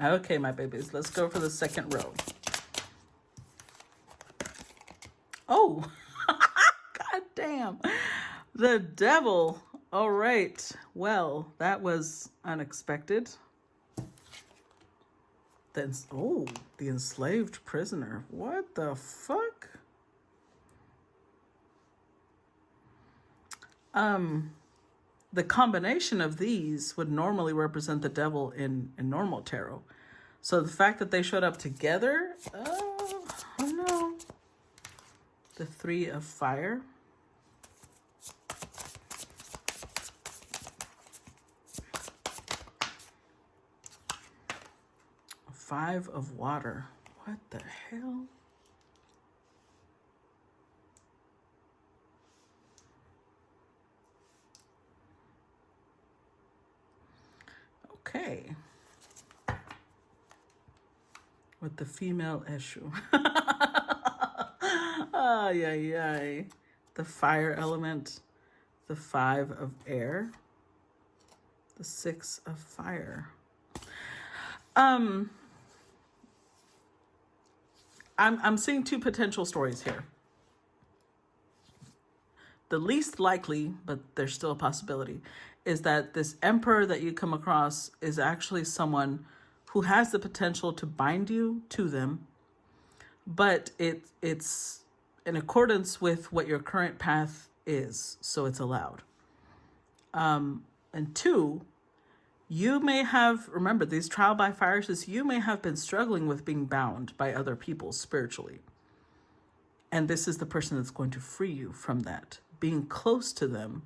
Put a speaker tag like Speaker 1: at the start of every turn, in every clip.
Speaker 1: Okay, my babies, let's go for the second row. Oh, god damn. The devil. All right. Well, that was unexpected. Then, oh, the enslaved prisoner. What the fuck? The combination of these would normally represent the devil in normal tarot. So the fact that they showed up together, oh no. The Three of Fire. Five of Water. What the hell? Okay. With the female issue. Ay, ay, ay. The fire element. The Five of Air. The Six of Fire. I'm seeing two potential stories here. The least likely, but there's still a possibility, is that this emperor that you come across is actually someone who has the potential to bind you to them, but it's in accordance with what your current path is, so it's allowed. And two, you may have, remember, these trial by fires is you may have been struggling with being bound by other people spiritually. And this is the person that's going to free you from that. Being close to them,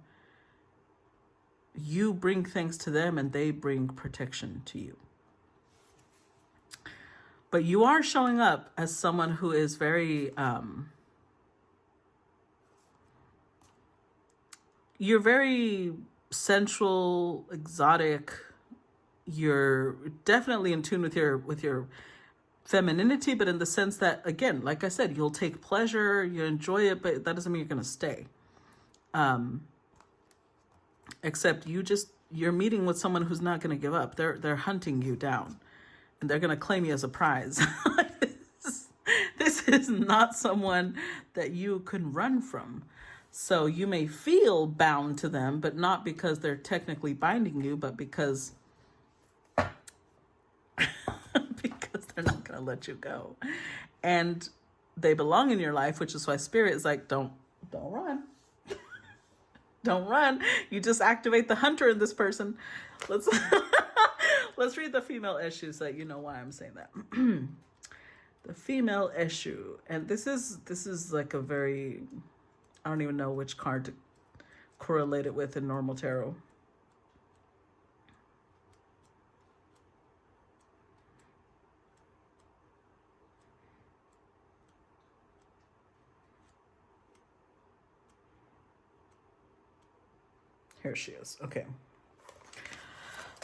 Speaker 1: you bring things to them and they bring protection to you. But you are showing up as someone who is very, you're very sensual, exotic. You're definitely in tune with your femininity, but in the sense that, again, like I said, you'll take pleasure, you enjoy it, but that doesn't mean you're going to stay. Except you're meeting with someone who's not going to give up. They're hunting you down, and they're going to claim you as a prize. This is not someone that you can run from. So you may feel bound to them, but not because they're technically binding you, but because they're not going to let you go. And they belong in your life, which is why Spirit is like, don't run. Don't run. You just activate the hunter in this person. Let's read the female issue so that you know why I'm saying that. The female issue. And this is like a very, I don't even know which card to correlate it with in normal tarot. Here she is. Okay.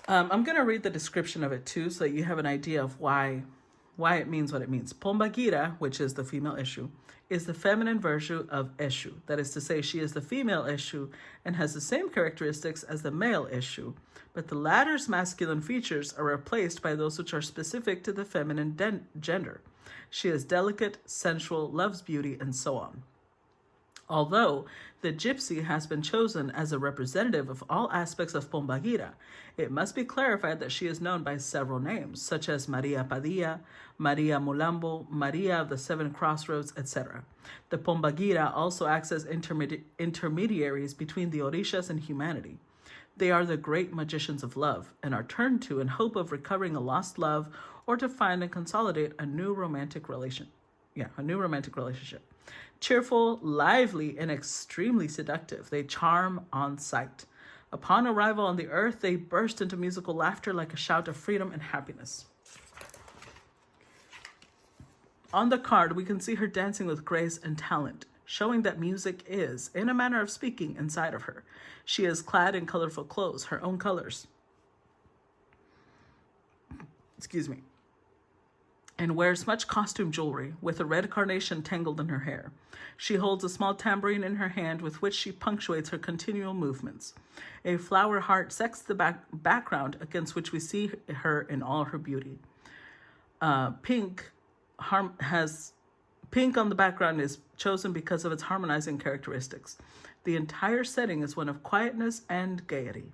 Speaker 1: I'm going to read the description of it too, so that you have an idea of why it means what it means. Pombagira, which is the female issue, is the feminine version of Eshu. That is to say, she is the female Eshu and has the same characteristics as the male Eshu, but the latter's masculine features are replaced by those which are specific to the feminine gender. She is delicate, sensual, loves beauty, and so on. Although the gypsy has been chosen as a representative of all aspects of Pombagira, it must be clarified that she is known by several names, such as Maria Padilla, Maria Mulambo, Maria of the Seven Crossroads, etc. The Pombagira also acts as intermediaries between the Orishas and humanity. They are the great magicians of love and are turned to in hope of recovering a lost love or to find and consolidate a new romantic relationship. Cheerful, lively, and extremely seductive, they charm on sight. Upon arrival on the earth, they burst into musical laughter like a shout of freedom and happiness. On the card, we can see her dancing with grace and talent, showing that music is, in a manner of speaking, inside of her. She is clad in colorful clothes, her own colors. Excuse me. And wears much costume jewelry, with a red carnation tangled in her hair. She holds a small tambourine in her hand with which she punctuates her continual movements. A flower heart sets the background against which we see her in all her beauty. Pink has pink on the background is chosen because of its harmonizing characteristics. The entire setting is one of quietness and gaiety.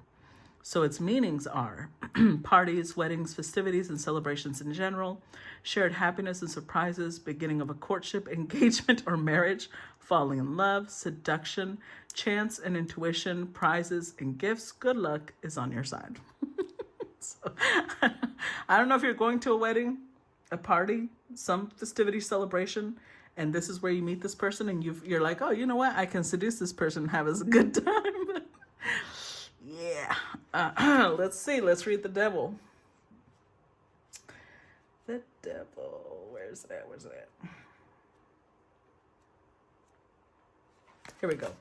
Speaker 1: So its meanings are parties, weddings, festivities, and celebrations in general, shared happiness and surprises, beginning of a courtship, engagement, or marriage, falling in love, seduction, chance and intuition, prizes, and gifts. Good luck is on your side. So, I don't know if you're going to a wedding, a party, some festivity celebration, and this is where you meet this person and you're like, oh, you know what? I can seduce this person and have us a good time. Yeah. Let's see. Let's read the devil. The devil. Where's it at? Where's it at? Here we go.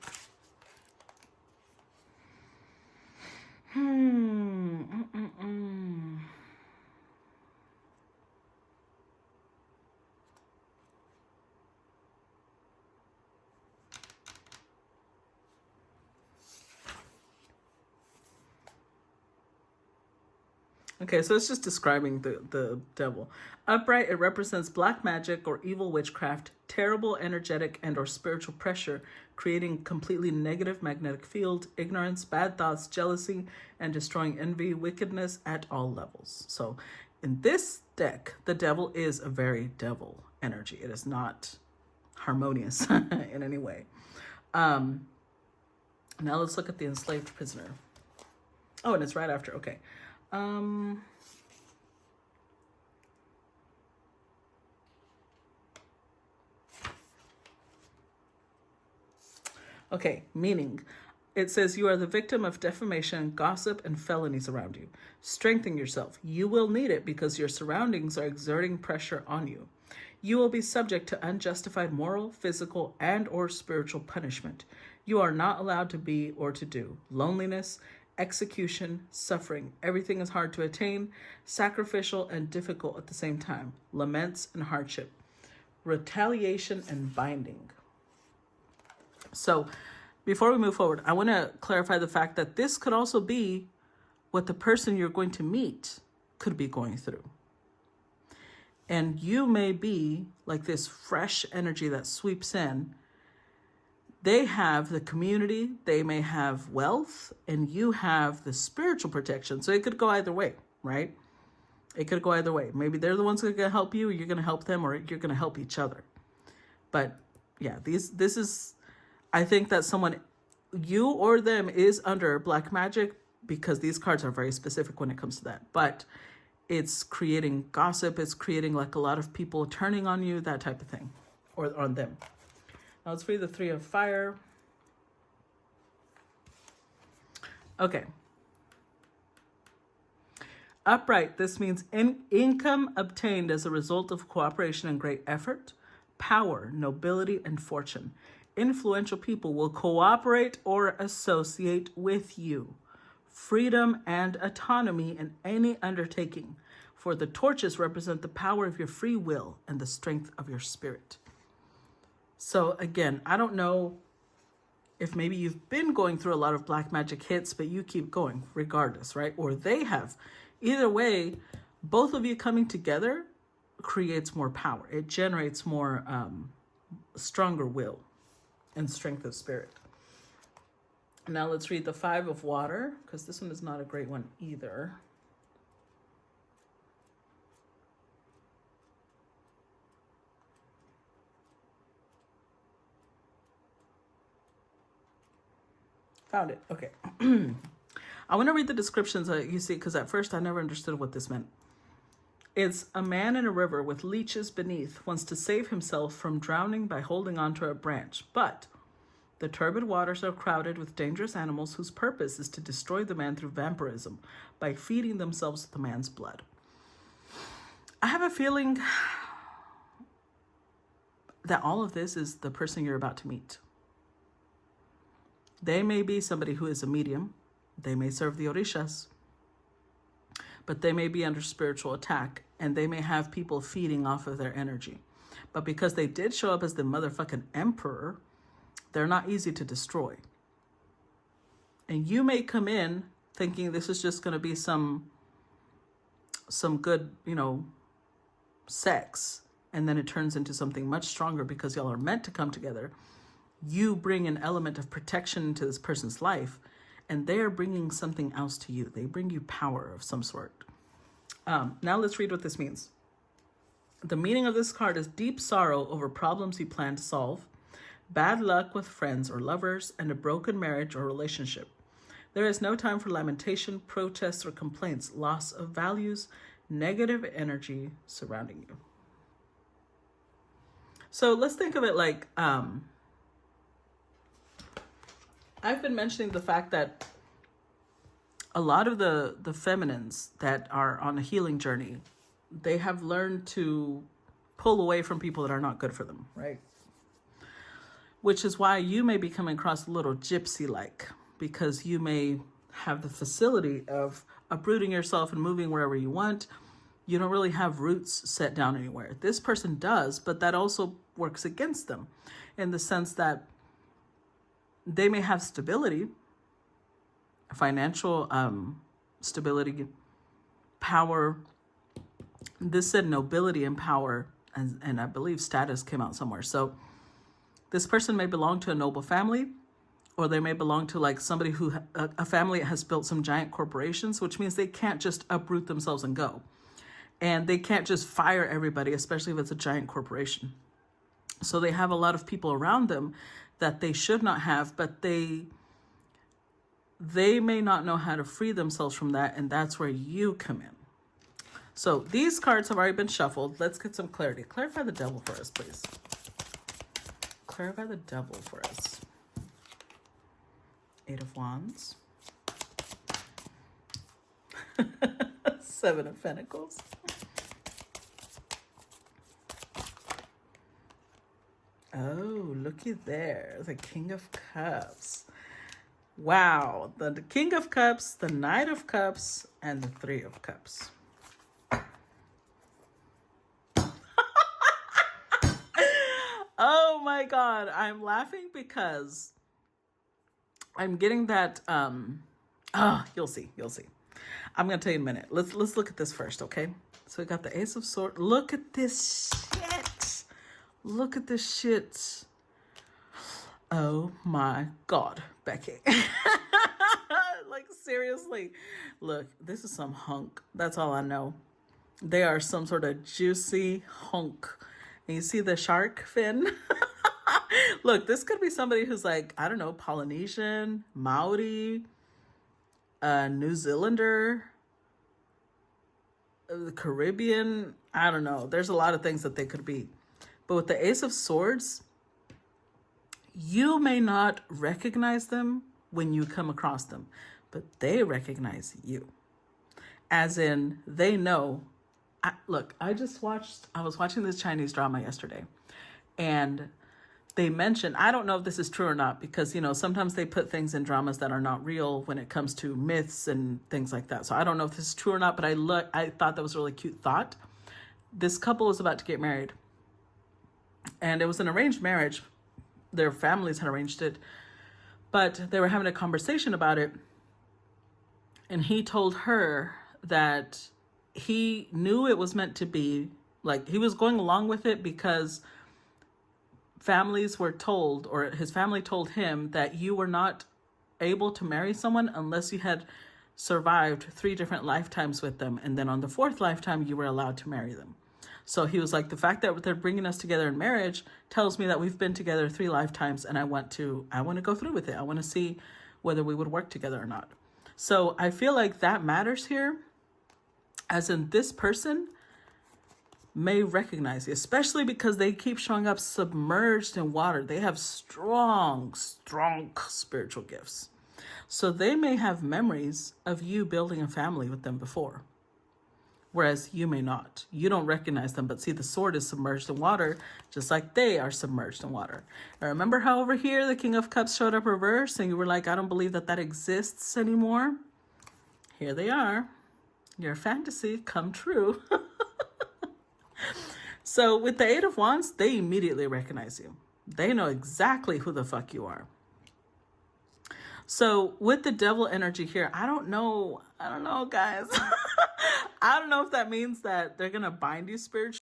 Speaker 1: Okay, so it's just describing the devil. Upright, it represents black magic or evil witchcraft, terrible energetic and or spiritual pressure, creating completely negative magnetic field, ignorance, bad thoughts, jealousy, and destroying envy, wickedness at all levels. So in this deck, the devil is a very devil energy. It is not harmonious in any way. Now let's look at the enslaved prisoner. Oh, and it's right after. Okay. Okay, meaning. It says you are the victim of defamation, gossip, and felonies around you. Strengthen yourself. You will need it because your surroundings are exerting pressure on you. You will be subject to unjustified moral, physical, and or spiritual punishment. You are not allowed to be or to do. Loneliness, execution, suffering. Everything is hard to attain, sacrificial and difficult at the same time. Laments and hardship. Retaliation and binding. So before we move forward, I want to clarify the fact that this could also be what the person you're going to meet could be going through. And you may be like this fresh energy that sweeps in. They have the community, they may have wealth, and you have the spiritual protection. So it could go either way, right? It could go either way. Maybe they're the ones who are going to help you, or you're going to help them, or you're going to help each other. But yeah, this is, I think that someone, you or them, is under black magic because these cards are very specific when it comes to that. But it's creating gossip. It's creating like a lot of people turning on you, that type of thing, or on them. Now let's read the Three of Fire. Okay. Upright, this means income obtained as a result of cooperation and great effort, power, nobility, and fortune. Influential people will cooperate or associate with you. Freedom and autonomy in any undertaking. For the torches represent the power of your free will and the strength of your spirit. So again, I don't know if maybe you've been going through a lot of black magic hits, but you keep going regardless, right? Or they have. Either way, both of you coming together creates more power. It generates more stronger will and strength of spirit. Now let's read the Five of Water, because this one is not a great one either. Found it. Okay. I want to read the descriptions you see, because at first I never understood what this meant. It's a man in a river with leeches beneath, wants to save himself from drowning by holding onto a branch, but the turbid waters are crowded with dangerous animals whose purpose is to destroy the man through vampirism by feeding themselves with the man's blood. I have a feeling that all of this is the person you're about to meet. They may be somebody who is a medium. They may serve the Orishas. But they may be under spiritual attack, and they may have people feeding off of their energy. But because they did show up as the motherfucking emperor, they're not easy to destroy. And you may come in thinking this is just going to be some good, sex, and then it turns into something much stronger because y'all are meant to come together. You bring an element of protection into this person's life, and they are bringing something else to you. They bring you power of some sort. Now let's read what this means. The meaning of this card is deep sorrow over problems you plan to solve, bad luck with friends or lovers, and a broken marriage or relationship. There is no time for lamentation, protests, or complaints. Loss of values, negative energy surrounding you. So let's think of it like, I've been mentioning the fact that a lot of the feminines that are on a healing journey, they have learned to pull away from people that are not good for them, right? Which is why you may be coming across a little gypsy-like, because you may have the facility of uprooting yourself and moving wherever you want. You don't really have roots set down anywhere. This person does, but that also works against them in the sense that they may have stability, financial stability, power. This said nobility and power, and I believe status came out somewhere. So this person may belong to a noble family, or they may belong to like somebody who, a family that has built some giant corporations, which means they can't just uproot themselves and go. And they can't just fire everybody, especially if it's a giant corporation. So they have a lot of people around them that they should not have, but they may not know how to free themselves from that, and that's where you come in. So these cards have already been shuffled. Let's get some clarity. Clarify the devil for us, please. Clarify the devil for us. 8 of Wands. 7 of Pentacles. Oh, looky there. The King of Cups. Wow. The King of Cups, the Knight of Cups, and the 3 of Cups. Oh my God. I'm laughing because I'm getting that, you'll see. I'm going to tell you in a minute. Let's look at this first, okay? So we got the Ace of Swords. Look at this shit. Look at this shit. Oh my God, Becky. Like, seriously. Look, this is some hunk. That's all I know. They are some sort of juicy hunk. And you see the shark fin? Look, this could be somebody who's like, I don't know, Polynesian, Maori, New Zealander, the Caribbean. I don't know. There's a lot of things that they could be. But with the Ace of Swords, you may not recognize them when you come across them, but they recognize you. As in, they know. Look, I was watching this Chinese drama yesterday, and they mentioned, I don't know if this is true or not, because, you know, sometimes they put things in dramas that are not real when it comes to myths and things like that. So I don't know if this is true or not, but I thought that was a really cute thought. This couple was about to get married, and it was an arranged marriage. Their families had arranged it, but they were having a conversation about it. And he told her that he knew it was meant to be, like, he was going along with it because families were told, or his family told him, that you were not able to marry someone unless you had survived 3 different lifetimes with them. And then on the 4th lifetime, you were allowed to marry them. So he was like, the fact that they're bringing us together in marriage tells me that we've been together 3 lifetimes, and I want to go through with it. I want to see whether we would work together or not. So I feel like that matters here, as in this person may recognize you, especially because they keep showing up submerged in water. They have strong spiritual gifts. So they may have memories of you building a family with them before, whereas you may not. You don't recognize them, but see, the sword is submerged in water, just like they are submerged in water. And remember how over here the King of Cups showed up reversed, and you were like, I don't believe that exists anymore? Here they are. Your fantasy come true. So with the 8 of Wands, they immediately recognize you. They know exactly who the fuck you are. So with the devil energy here, I don't know, guys. I don't know if that means that they're going to bind you spiritually.